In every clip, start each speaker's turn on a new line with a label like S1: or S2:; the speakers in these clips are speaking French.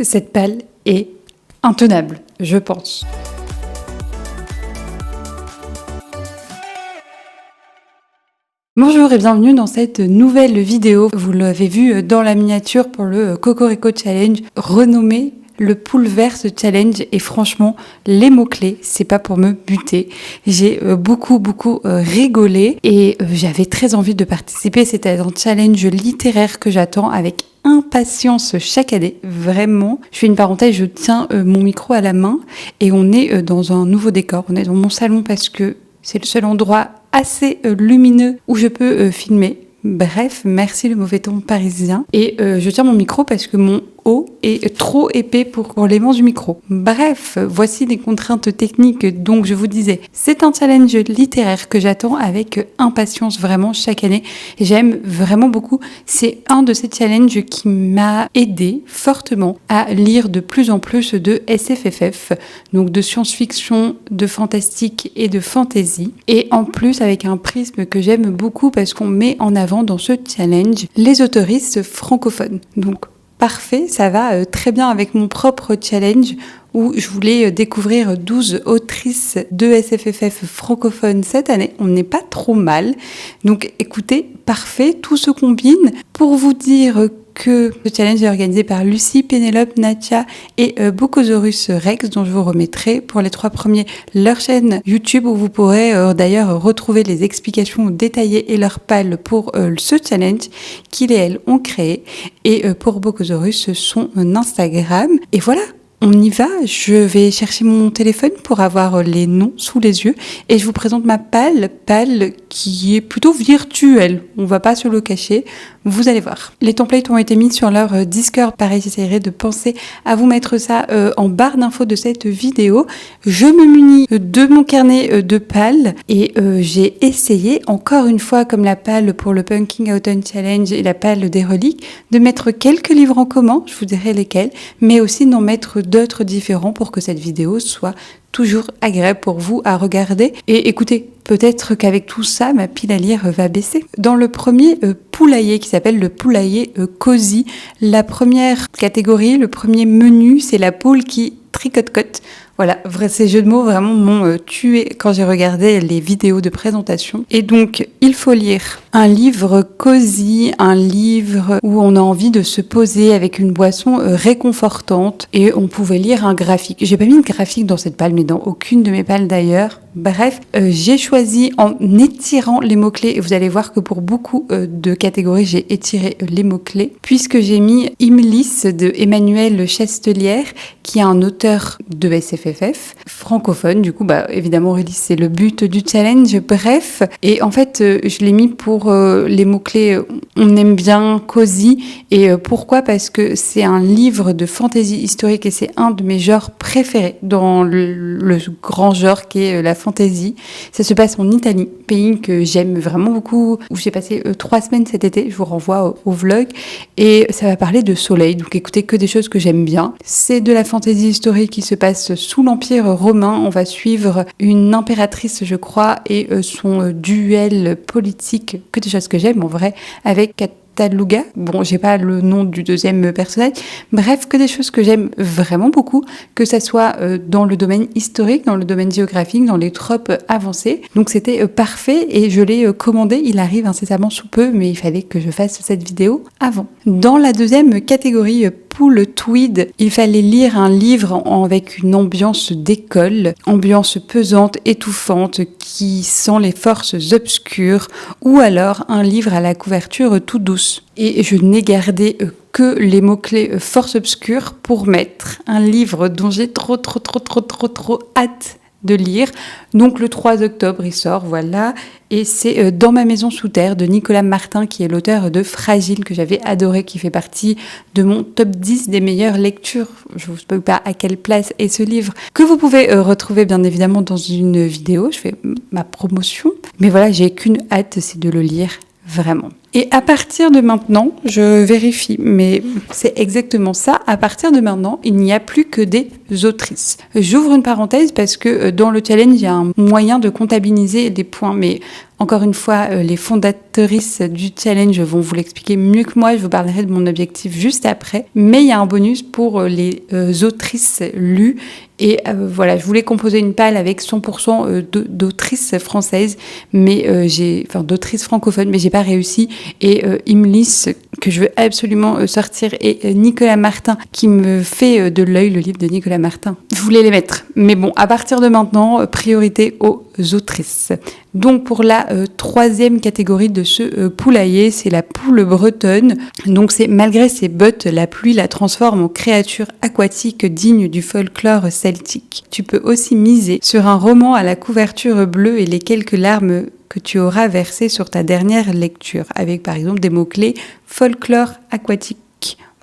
S1: Cette palle est intenable, je pense. Bonjour et bienvenue dans cette nouvelle vidéo. Vous l'avez vu dans la miniature pour le Cocorico Challenge, renommé le Poulverse Challenge, et franchement, les mots-clés, c'est pas pour me buter. J'ai beaucoup rigolé et j'avais très envie de participer. C'était un challenge littéraire que j'attends avec impatience chaque année, vraiment. Je fais une parenthèse, je tiens mon micro à la main et on est dans un nouveau décor. On est dans mon salon parce que c'est le seul endroit assez lumineux où je peux filmer. Bref, merci le mauvais temps parisien. Et je tiens mon micro parce que mon haut est trop épais pour l'aimant du micro. Bref, voici des contraintes techniques. Donc je vous disais, c'est un challenge littéraire que j'attends avec impatience vraiment chaque année. J'aime vraiment beaucoup. C'est un de ces challenges qui m'a aidé fortement à lire de plus en plus de SFFF, donc de science-fiction, de fantastique et de fantasy. Et en plus avec un prisme que j'aime beaucoup parce qu'on met en avant dans ce challenge les autoristes francophones. Donc parfait, ça va très bien avec mon propre challenge où je voulais découvrir 12 autrices de SFFF francophones cette année. On n'est pas trop mal. Donc écoutez, parfait, tout se combine pour vous dire que ce challenge est organisé par Lucie, Pénélope, Natia et Bocosaurus Rex, dont je vous remettrai pour les 3 premiers leur chaîne YouTube où vous pourrez d'ailleurs retrouver les explications détaillées et leurs pales pour ce challenge qu'ils et elles ont créé, et pour Bocosaurus son Instagram. Et voilà, on y va. Je vais chercher mon téléphone pour avoir les noms sous les yeux et je vous présente ma palle qui est plutôt virtuelle. On va pas se le cacher, vous allez voir. Les templates ont été mis sur leur Discord. Pareil, j'essaierai de penser à vous mettre ça en barre d'infos de cette vidéo. Je me munis de mon carnet de pales et j'ai essayé, encore une fois, comme la palle pour le Punking Autumn Challenge et la palle des reliques, de mettre quelques livres en commun, je vous dirai lesquels, mais aussi d'en mettre d'autres différents pour que cette vidéo soit toujours agréable pour vous à regarder. Et écoutez, peut-être qu'avec tout ça, ma pile à lire va baisser. Dans le premier poulailler qui s'appelle le poulailler cosy, la première catégorie, le premier menu, c'est la poule qui tricote-cote. Voilà, ces jeux de mots vraiment m'ont tué quand j'ai regardé les vidéos de présentation. Et donc, il faut lire un livre cosy, un livre où on a envie de se poser avec une boisson réconfortante. Et on pouvait lire un graphique. J'ai pas mis de graphique dans cette palle, mais dans aucune de mes pales d'ailleurs. Bref, j'ai choisi en étirant les mots-clés, et vous allez voir que pour beaucoup de catégories, j'ai étiré les mots-clés, puisque j'ai mis Imlis de Emmanuel Chastelière, qui est un auteur de SFFF, francophone, du coup, évidemment, Aurélie, c'est le but du challenge, bref. Et en fait, je l'ai mis pour les mots-clés, on aime bien, cosy, et pourquoi ? Parce que c'est un livre de fantaisie historique, et c'est un de mes genres préférés dans le grand genre qui est la fantaisie. Ça se passe en Italie, pays que j'aime vraiment beaucoup, où j'ai passé 3 semaines cet été. Je vous renvoie au vlog. Et ça va parler de soleil. Donc écoutez, que des choses que j'aime bien. C'est de la fantaisie historique qui se passe sous l'Empire romain. On va suivre une impératrice, je crois, et son duel politique. Que des choses que j'aime en vrai, avec Taluga. Bon, j'ai pas le nom du deuxième personnage. Bref, que des choses que j'aime vraiment beaucoup, que ça soit dans le domaine historique, dans le domaine géographique, dans les tropes avancées. Donc c'était parfait et je l'ai commandé. Il arrive incessamment sous peu, mais il fallait que je fasse cette vidéo avant. Dans la deuxième catégorie, Poule Tweed, il fallait lire un livre avec une ambiance d'école, ambiance pesante, étouffante, qui sent les forces obscures, ou alors un livre à la couverture toute douce. Et je n'ai gardé que les mots-clés force obscure pour mettre un livre dont j'ai trop hâte de lire. Donc le 3 octobre il sort, voilà, et c'est Dans ma maison sous terre de Nicolas Martin, qui est l'auteur de Fragile, que j'avais adoré, qui fait partie de mon top 10 des meilleures lectures. Je vous spoil pas à quelle place est ce livre, que vous pouvez retrouver bien évidemment dans une vidéo. Je fais ma promotion, mais voilà, j'ai qu'une hâte, c'est de le lire vraiment. Et à partir de maintenant, je vérifie, mais c'est exactement ça. À partir de maintenant, il n'y a plus que des autrices. J'ouvre une parenthèse parce que dans le challenge, il y a un moyen de comptabiliser des points, mais Encore une fois, les fondatrices du challenge vont vous l'expliquer mieux que moi. Je vous parlerai de mon objectif juste après. Mais il y a un bonus pour les autrices lues. Et voilà, je voulais composer une palle avec 100% d'autrices françaises, d'autrices francophones, mais j'ai pas réussi. Et Imlis, que je veux absolument sortir, et Nicolas Martin, qui me fait de l'œil, le livre de Nicolas Martin. Je voulais les mettre. Mais bon, à partir de maintenant, priorité aux autrices. Donc pour la troisième catégorie de ce poulailler, c'est la poule bretonne. Donc c'est malgré ses bottes, la pluie la transforme en créature aquatique digne du folklore celtique. Tu peux aussi miser sur un roman à la couverture bleue et les quelques larmes que tu auras versées sur ta dernière lecture, avec par exemple des mots-clés folklore aquatique.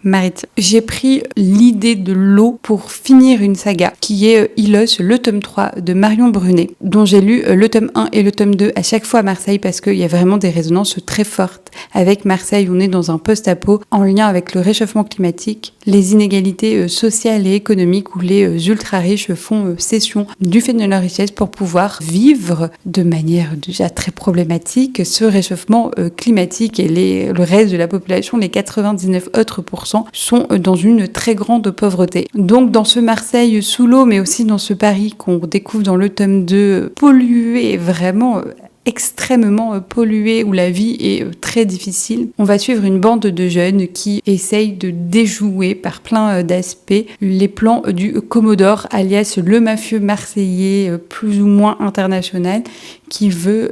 S1: Maritime. J'ai pris l'idée de l'eau pour finir une saga qui est Ilos, le tome 3 de Marion Brunet, dont j'ai lu le tome 1 et le tome 2 à chaque fois à Marseille parce qu'il y a vraiment des résonances très fortes avec Marseille. On est dans un post-apo en lien avec le réchauffement climatique, les inégalités sociales et économiques où les ultra-riches font cession du fait de leur richesse pour pouvoir vivre de manière déjà très problématique ce réchauffement climatique et le reste de la population, les 99 autres % sont dans une très grande pauvreté. Donc dans ce Marseille sous l'eau, mais aussi dans ce Paris qu'on découvre dans le tome 2, pollué, vraiment extrêmement pollué, où la vie est très difficile, on va suivre une bande de jeunes qui essayent de déjouer par plein d'aspects les plans du Commodore, alias le mafieux marseillais plus ou moins international, qui veut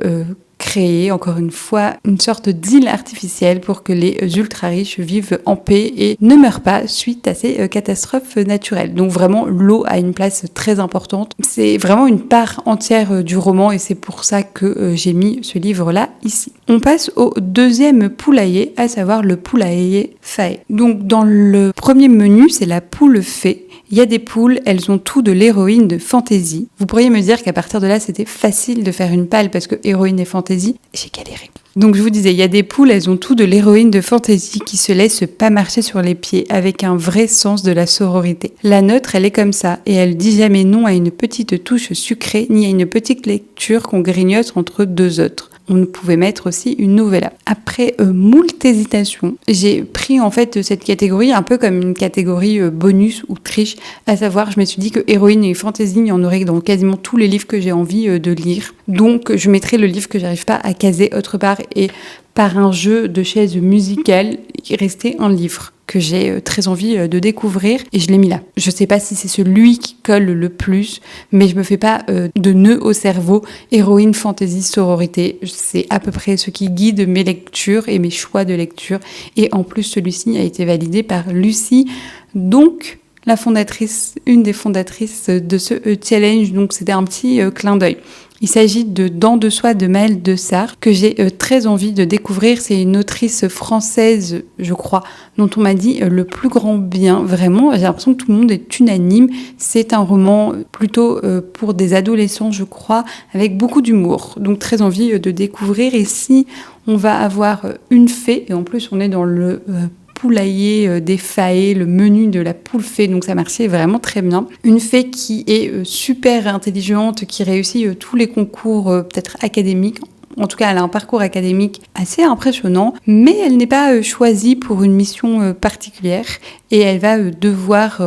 S1: créer, encore une fois, une sorte d'île artificielle pour que les ultra-riches vivent en paix et ne meurent pas suite à ces catastrophes naturelles. Donc vraiment, l'eau a une place très importante. C'est vraiment une part entière du roman et c'est pour ça que j'ai mis ce livre-là ici. On passe au deuxième poulailler, à savoir le poulailler Fae. Donc dans le premier menu, c'est la poule fée. Il y a des poules, elles ont tout de l'héroïne de fantasy. Vous pourriez me dire qu'à partir de là, c'était facile de faire une palle parce que héroïne et fantasy, j'ai galéré. Donc je vous disais, il y a des poules, elles ont tout de l'héroïne de fantasy qui se laisse pas marcher sur les pieds avec un vrai sens de la sororité. La nôtre, elle est comme ça et elle dit jamais non à une petite touche sucrée ni à une petite lecture qu'on grignote entre deux autres. On pouvait mettre aussi une novella. Après moult hésitations, j'ai pris en fait cette catégorie un peu comme une catégorie bonus ou triche, à savoir je me suis dit que héroïne et fantasy, il y en aurait dans quasiment tous les livres que j'ai envie de lire. Donc je mettrai le livre que j'arrive pas à caser autre part et par un jeu de chaises musicales, il restait un livre que j'ai très envie de découvrir et je l'ai mis là. Je sais pas si c'est celui qui colle le plus, mais je me fais pas de nœud au cerveau. Héroïne, fantasy, sororité, c'est à peu près ce qui guide mes lectures et mes choix de lecture. Et en plus, celui-ci a été validé par Lucie, donc la fondatrice, une des fondatrices de ce challenge. Donc c'était un petit clin d'œil. Il s'agit de Dents de soie de Maëlle Desarre, que j'ai très envie de découvrir. C'est une autrice française, je crois, dont on m'a dit le plus grand bien. Vraiment, j'ai l'impression que tout le monde est unanime. C'est un roman plutôt pour des adolescents, je crois, avec beaucoup d'humour. Donc très envie de découvrir. Et si on va avoir une fée, et en plus on est dans le poulailler des Fae, le menu de la poule fée, donc ça marchait vraiment très bien. Une fée qui est super intelligente, qui réussit tous les concours peut-être académiques. En tout cas, elle a un parcours académique assez impressionnant, mais elle n'est pas choisie pour une mission particulière et elle va devoir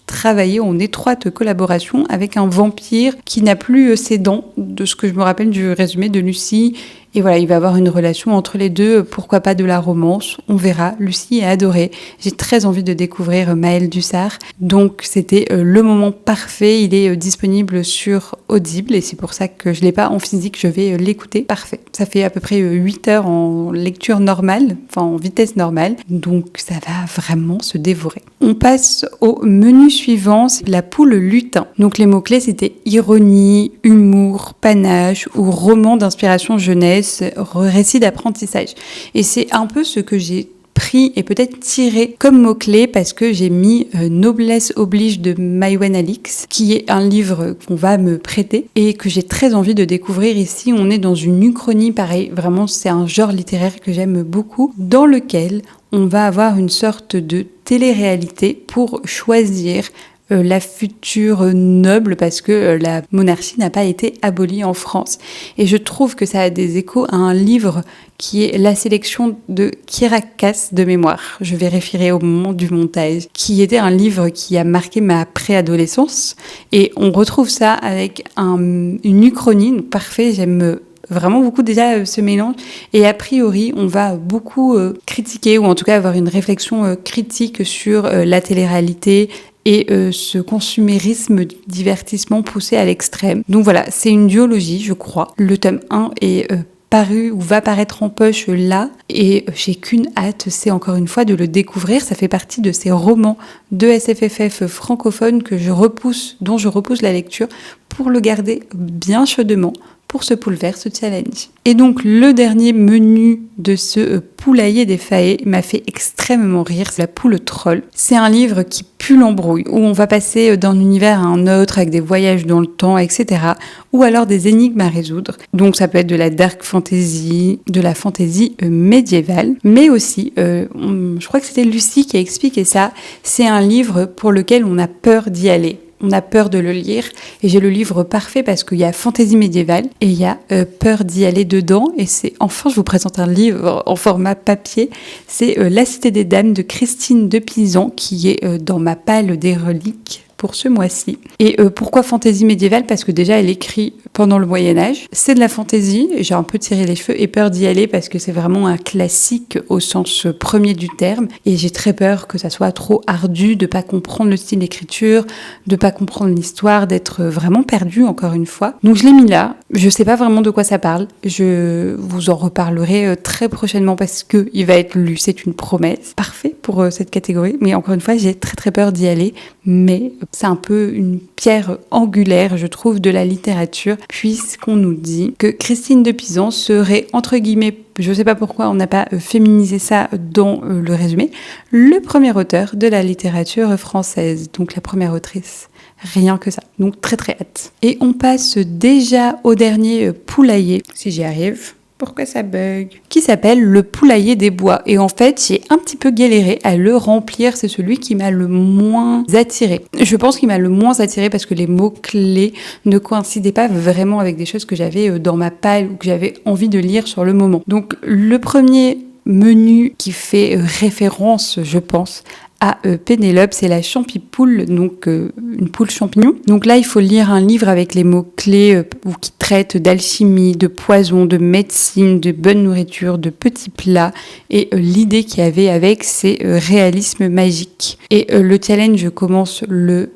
S1: travailler en étroite collaboration avec un vampire qui n'a plus ses dents, de ce que je me rappelle du résumé de Lucie. Et voilà, il va y avoir une relation entre les deux, pourquoi pas de la romance, on verra. Lucie est adorée. J'ai très envie de découvrir Maëlle Desarre. Donc c'était le moment parfait. Il est disponible sur Audible et c'est pour ça que je ne l'ai pas en physique, je vais l'écouter. Parfait. Ça fait à peu près 8 heures en lecture normale, enfin en vitesse normale. Donc ça va vraiment se dévorer. On passe au menu suivant, c'est la poule lutin. Donc les mots-clés c'était ironie, humour, panache ou roman d'inspiration jeunesse, récit d'apprentissage. Et c'est un peu ce que j'ai pris et peut-être tiré comme mot-clé parce que j'ai mis Noblesse oblige de Maïwenn Alix, qui est un livre qu'on va me prêter et que j'ai très envie de découvrir ici. On est dans une uchronie, pareil, vraiment c'est un genre littéraire que j'aime beaucoup, dans lequel on va avoir une sorte de télé-réalité pour choisir la future noble parce que la monarchie n'a pas été abolie en France. Et je trouve que ça a des échos à un livre qui est La sélection de Kirakas de mémoire. Je vérifierai au moment du montage. Qui était un livre qui a marqué ma préadolescence. Et on retrouve ça avec une uchronie parfait. J'aime vraiment beaucoup déjà ce mélange. Et a priori, on va beaucoup critiquer, ou en tout cas avoir une réflexion critique sur la télé-réalité et ce consumérisme du divertissement poussé à l'extrême. Donc voilà, c'est une duologie, je crois. Le tome 1 est paru ou va paraître en poche là, et j'ai qu'une hâte, c'est encore une fois de le découvrir. Ça fait partie de ces romans de SFFF francophones dont je repousse la lecture pour le garder bien chaudement pour ce Poulverse challenge. Et donc le dernier menu de ce poulailler des Faé m'a fait extrêmement rire, c'est La poule troll. C'est un livre qui pue l'embrouille, où on va passer d'un univers à un autre avec des voyages dans le temps, etc. Ou alors des énigmes à résoudre. Donc ça peut être de la dark fantasy, de la fantasy médiévale, mais aussi, je crois que c'était Lucie qui a expliqué ça, c'est un livre pour lequel on a peur d'y aller. On a peur de le lire, et j'ai le livre parfait parce qu'il y a fantaisie médiévale et il y a peur d'y aller dedans. Et enfin je vous présente un livre en format papier, c'est La Cité des Dames de Christine de Pisan, qui est dans ma palle des reliques pour ce mois-ci. Et pourquoi fantaisie médiévale ? Parce que déjà elle écrit pendant le Moyen-Âge. C'est de la fantaisie, j'ai un peu tiré les cheveux et peur d'y aller parce que c'est vraiment un classique au sens premier du terme, et j'ai très peur que ça soit trop ardu, de pas comprendre le style d'écriture, de pas comprendre l'histoire, d'être vraiment perdu encore une fois. Donc je l'ai mis là, je sais pas vraiment de quoi ça parle, je vous en reparlerai très prochainement parce que il va être lu, c'est une promesse. Parfait pour cette catégorie, mais encore une fois j'ai très très peur d'y aller, mais c'est un peu une pierre angulaire, je trouve, de la littérature, puisqu'on nous dit que Christine de Pisan serait, entre guillemets, je ne sais pas pourquoi on n'a pas féminisé ça dans le résumé, le premier auteur de la littérature française, donc la première autrice. Rien que ça. Donc très très hâte. Et on passe déjà au dernier poulailler, si j'y arrive. Pourquoi ça bug ? Qui s'appelle Le Poulailler des Bois. Et en fait, j'ai un petit peu galéré à le remplir. C'est celui qui m'a le moins attiré. Je pense qu'il m'a le moins attiré parce que les mots-clés ne coïncidaient pas vraiment avec des choses que j'avais dans ma palle ou que j'avais envie de lire sur le moment. Donc, le premier menu qui fait référence, je pense, à Pénélope, c'est la champipoule, donc une poule champignon. Donc là, il faut lire un livre avec les mots-clés qui traitent d'alchimie, de poison, de médecine, de bonne nourriture, de petits plats. Et l'idée qu'il y avait avec, c'est réalisme magique. Et le challenge commence le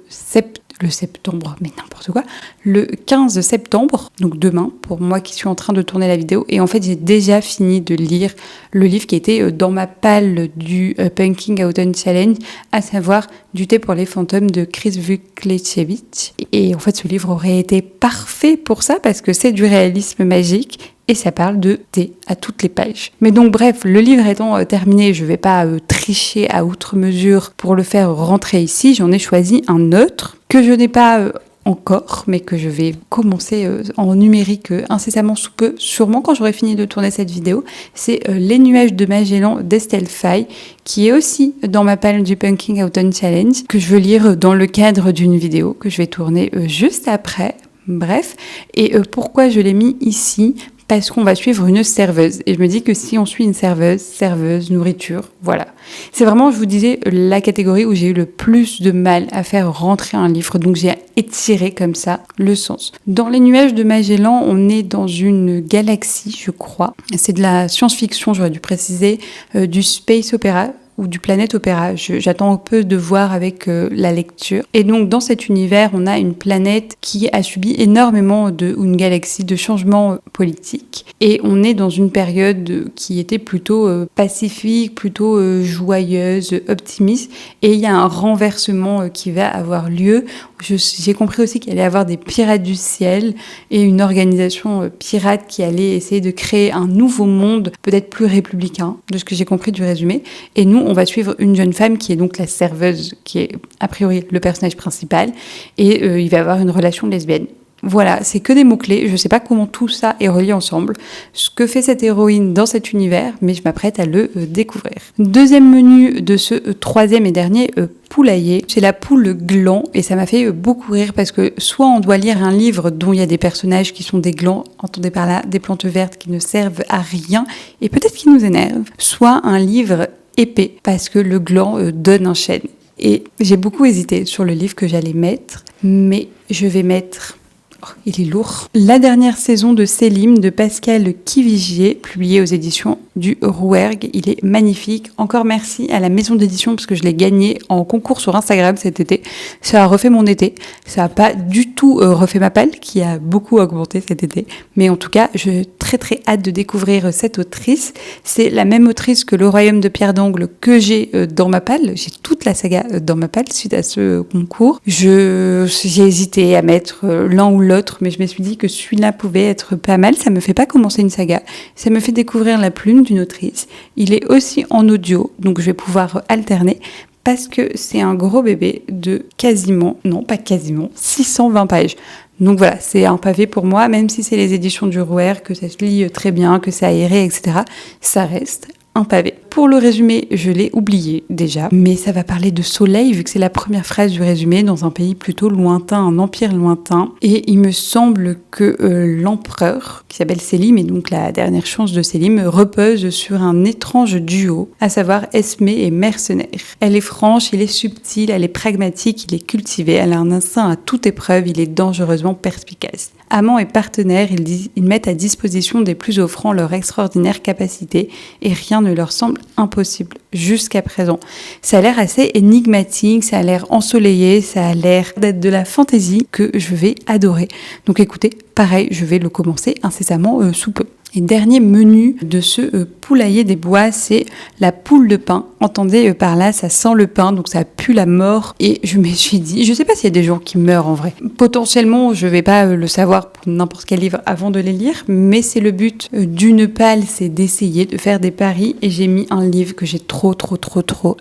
S1: le 15 septembre, donc demain, pour moi qui suis en train de tourner la vidéo. Et en fait, j'ai déjà fini de lire le livre qui était dans ma palle du Punking Autumn Challenge, à savoir Du thé pour les fantômes de Chris Vukleciewicz. Et en fait, ce livre aurait été parfait pour ça, parce que c'est du réalisme magique. Et ça parle de thé à toutes les pages. Mais donc bref, le livre étant terminé, je ne vais pas tricher à outre mesure pour le faire rentrer ici. J'en ai choisi un autre que je n'ai pas encore, mais que je vais commencer en numérique incessamment sous peu, sûrement quand j'aurai fini de tourner cette vidéo. C'est Les Nuages de Magellan d'Estelle Faye, qui est aussi dans ma palle du Punking Autumn Challenge, que je veux lire dans le cadre d'une vidéo que je vais tourner juste après. Bref, et pourquoi je l'ai mis ici ? Parce qu'on va suivre une serveuse. Et je me dis que si on suit une serveuse, nourriture, voilà. C'est vraiment, je vous disais, la catégorie où j'ai eu le plus de mal à faire rentrer un livre. Donc j'ai étiré comme ça le sens. Dans Les Nuages de Magellan, on est dans une galaxie, je crois. C'est de la science-fiction, j'aurais dû préciser, du space opéra, ou du planète opéra. J'attends un peu de voir avec la lecture. Et donc, dans cet univers, on a une planète qui a subi énormément ou une galaxie de changements politiques. Et on est dans une période qui était plutôt pacifique, plutôt joyeuse, optimiste. Et il y a un renversement qui va avoir lieu. J'ai compris aussi qu'il allait y avoir des pirates du ciel et une organisation pirate qui allait essayer de créer un nouveau monde, peut-être plus républicain, de ce que j'ai compris du résumé. Et nous, on va suivre une jeune femme qui est donc la serveuse, qui est a priori le personnage principal, et il va avoir une relation lesbienne. Voilà, c'est que des mots-clés. Je sais pas comment tout ça est relié ensemble, ce que fait cette héroïne dans cet univers, mais je m'apprête à le découvrir. Deuxième menu de ce troisième et dernier poulailler, c'est la poule gland, et ça m'a fait beaucoup rire parce que soit on doit lire un livre dont il y a des personnages qui sont des glands, entendez par là des plantes vertes qui ne servent à rien et peut-être qui nous énervent, soit un livre épais parce que le gland donne un chêne. Et j'ai beaucoup hésité sur le livre que j'allais mettre, mais je vais mettre... Oh, il est lourd. La dernière saison de Selim de Pascal Kivigier, publiée aux éditions du Rouergue. Il est magnifique. Encore merci à la maison d'édition parce que je l'ai gagné en concours sur Instagram cet été. Ça a refait mon été. Ça n'a pas du tout refait ma palle qui a beaucoup augmenté cet été. Mais en tout cas, j'ai très très hâte de découvrir cette autrice. C'est la même autrice que Le Royaume de Pierre d'Angle que j'ai dans ma palle. J'ai toute la saga dans ma palle suite à ce concours. J'ai hésité à mettre l'un ou l'autre, mais je me suis dit que celui-là pouvait être pas mal. Ça me fait pas commencer une saga, ça me fait découvrir la plume d'une autrice. Il est aussi en audio, donc je vais pouvoir alterner parce que c'est un gros bébé de quasiment, non pas quasiment, 620 pages. Donc voilà, c'est un pavé pour moi, même si c'est les éditions du Rouergue, que ça se lit très bien, que c'est aéré, etc. Ça reste un pavé. Pour le résumé, je l'ai oublié déjà, mais ça va parler de soleil vu que c'est la première phrase du résumé dans un pays plutôt lointain, un empire lointain. Et il me semble que l'empereur, qui s'appelle Selim, et donc la dernière chance de Selim, repose sur un étrange duo, à savoir Esmé et Mercenaire. Elle est franche, il est subtil, elle est pragmatique, il est cultivé, elle a un instinct à toute épreuve, il est dangereusement perspicace. Amants et partenaires, ils mettent à disposition des plus offrants leur extraordinaire capacité et rien ne leur semble impossible jusqu'à présent. Ça a l'air assez énigmatique, ça a l'air ensoleillé, ça a l'air d'être de la fantaisie que je vais adorer. Donc écoutez, pareil, je vais le commencer incessamment sous peu. Et dernier menu de ce poulailler des bois, c'est la poule de pain. Entendez par là, ça sent le pain, donc ça pue la mort. Et je me suis dit, je sais pas s'il y a des gens qui meurent en vrai. Potentiellement, je vais pas le savoir pour n'importe quel livre avant de les lire, mais c'est le but d'une palle, c'est d'essayer de faire des paris. Et j'ai mis un livre que j'ai trop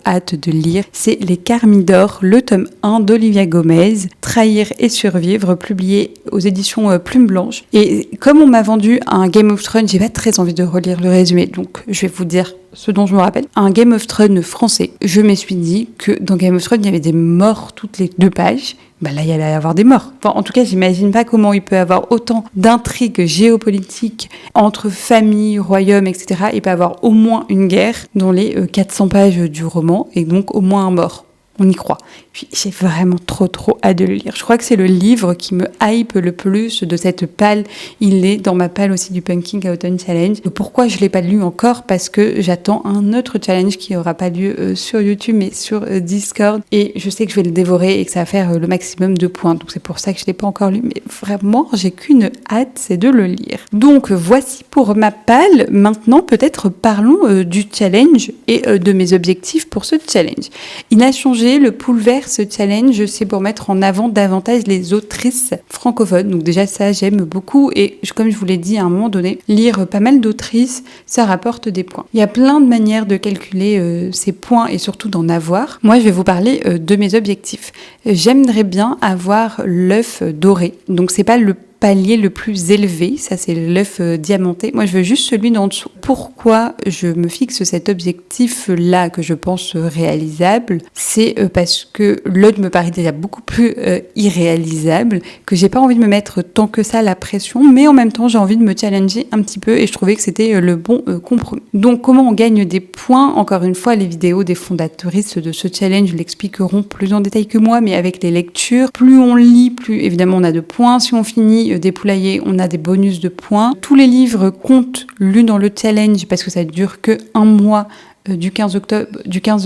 S1: hâte de lire. C'est Les Carmidors, le tome 1 d'Olivia Gomez, Trahir et survivre, publié aux éditions Plume Blanche. Et comme on m'a vendu un Game of Thrones, j'ai pas très envie de relire le résumé, donc je vais vous dire ce dont je me rappelle. Un Game of Thrones français. Je me suis dit que dans Game of Thrones, il y avait des morts toutes les 2 pages. Bah là, il allait y avoir des morts. Enfin, en tout cas, j'imagine pas comment il peut y avoir autant d'intrigues géopolitiques entre famille, royaume, etc. Il peut y avoir au moins une guerre dans les 400 pages du roman, et donc au moins un mort. On y croit. Puis j'ai vraiment trop hâte de le lire. Je crois que c'est le livre qui me hype le plus de cette palle. Il est dans ma palle aussi du Pumpkin Autumn Challenge. Pourquoi je ne l'ai pas lu encore? Parce que j'attends un autre challenge qui n'aura pas lieu sur YouTube mais sur Discord. Et je sais que je vais le dévorer et que ça va faire le maximum de points. Donc c'est pour ça que je ne l'ai pas encore lu. Mais vraiment, j'ai qu'une hâte, c'est de le lire. Donc voici pour ma palle. Maintenant, peut-être parlons du challenge et de mes objectifs pour ce challenge. Il a changé. Le pool vert, ce challenge, c'est pour mettre en avant davantage les autrices francophones. Donc déjà, ça, j'aime beaucoup. Et comme je vous l'ai dit à un moment donné, lire pas mal d'autrices, ça rapporte des points. Il y a plein de manières de calculer ces points et surtout d'en avoir. Moi, je vais vous parler de mes objectifs. J'aimerais bien avoir l'œuf doré. Donc, c'est pas le palier le plus élevé, ça c'est l'œuf diamanté. Moi je veux juste celui d'en dessous. Pourquoi je me fixe cet objectif-là que je pense réalisable? C'est parce que l'autre me paraît déjà beaucoup plus irréalisable, que j'ai pas envie de me mettre tant que ça la pression, mais en même temps j'ai envie de me challenger un petit peu et je trouvais que c'était le bon compromis. Donc comment on gagne des points? Encore une fois, les vidéos des fondatrices de ce challenge l'expliqueront plus en détail que moi, mais avec les lectures, plus on lit, plus évidemment on a de points. Si on finit des poulaillers, on a des bonus de points. Tous les livres comptent lus dans le challenge parce que ça dure que un mois du 15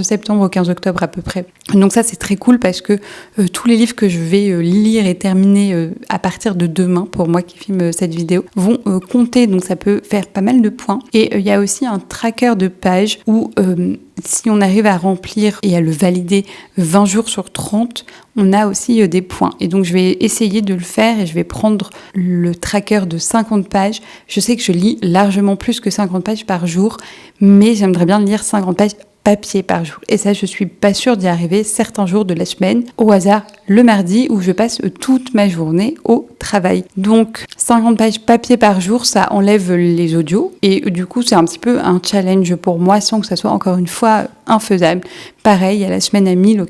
S1: septembre au 15 octobre à peu près. Donc ça c'est très cool parce que tous les livres que je vais lire et terminer à partir de demain, pour moi qui filme cette vidéo, vont compter, donc ça peut faire pas mal de points. Et il y a aussi un tracker de pages où si on arrive à remplir et à le valider 20 jours sur 30, on a aussi des points. Et donc, je vais essayer de le faire et je vais prendre le tracker de 50 pages. Je sais que je lis largement plus que 50 pages par jour, mais j'aimerais bien lire 50 pages papier par jour. Et ça, je suis pas sûre d'y arriver certains jours de la semaine, au hasard le mardi où je passe toute ma journée au travail. Donc 50 pages papier par jour, ça enlève les audios et du coup c'est un petit peu un challenge pour moi sans que ça soit encore une fois infaisable. Pareil, à la semaine à 1000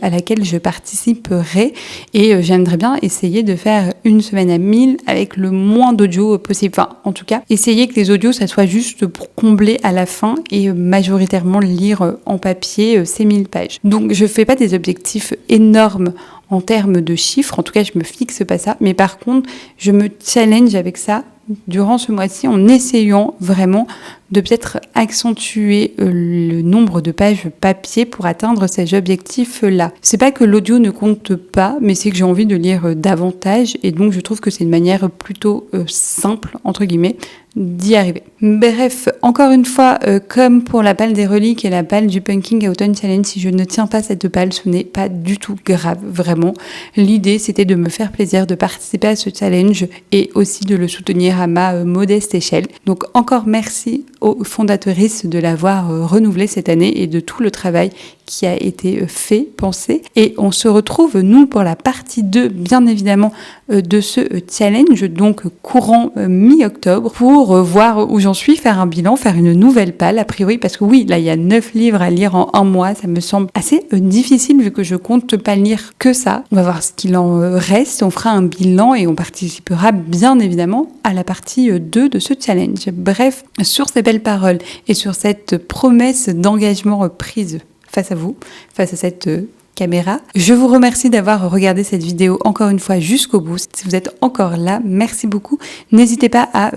S1: à laquelle je participerai et j'aimerais bien essayer de faire une semaine à 1000 avec le moins d'audio possible. Enfin, en tout cas, essayer que les audios, ça soit juste pour combler à la fin et majoritairement lire en papier ces 1000 pages. Donc, je fais pas des objectifs énormes en termes de chiffres, en tout cas, je me fixe pas ça, mais par contre, je me challenge avec ça durant ce mois-ci en essayant vraiment de peut-être accentuer le nombre de pages papier pour atteindre ces objectifs-là. C'est pas que l'audio ne compte pas, mais c'est que j'ai envie de lire davantage et donc je trouve que c'est une manière plutôt simple, entre guillemets, d'y arriver. Bref, encore une fois, comme pour la balle des reliques et la balle du Punking Autumn Challenge, si je ne tiens pas cette balle, ce n'est pas du tout grave, vraiment. L'idée, c'était de me faire plaisir, de participer à ce challenge et aussi de le soutenir à ma modeste échelle. Donc encore merci aux fondatrices de l'avoir renouvelé cette année et de tout le travail qui a été fait, pensé. Et on se retrouve, nous, pour la partie 2, bien évidemment, de ce challenge, donc courant mi-octobre, pour voir où j'en suis, faire un bilan, faire une nouvelle palle, a priori, parce que oui, là, il y a 9 livres à lire en un mois, ça me semble assez difficile, vu que je compte pas lire que ça. On va voir ce qu'il en reste, on fera un bilan et on participera, bien évidemment, à la partie 2 de ce challenge. Bref, sur ces belles paroles et sur cette promesse d'engagement prise face à vous, face à cette caméra. Je vous remercie d'avoir regardé cette vidéo encore une fois jusqu'au bout. Si vous êtes encore là, merci beaucoup. N'hésitez pas à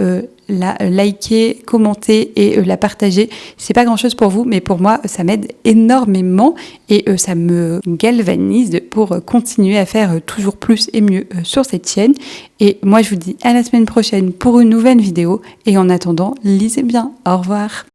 S1: la liker, commenter et la partager. C'est pas grand chose pour vous, mais pour moi, ça m'aide énormément et ça me galvanise pour continuer à faire toujours plus et mieux sur cette chaîne. Et moi, je vous dis à la semaine prochaine pour une nouvelle vidéo. Et en attendant, lisez bien. Au revoir.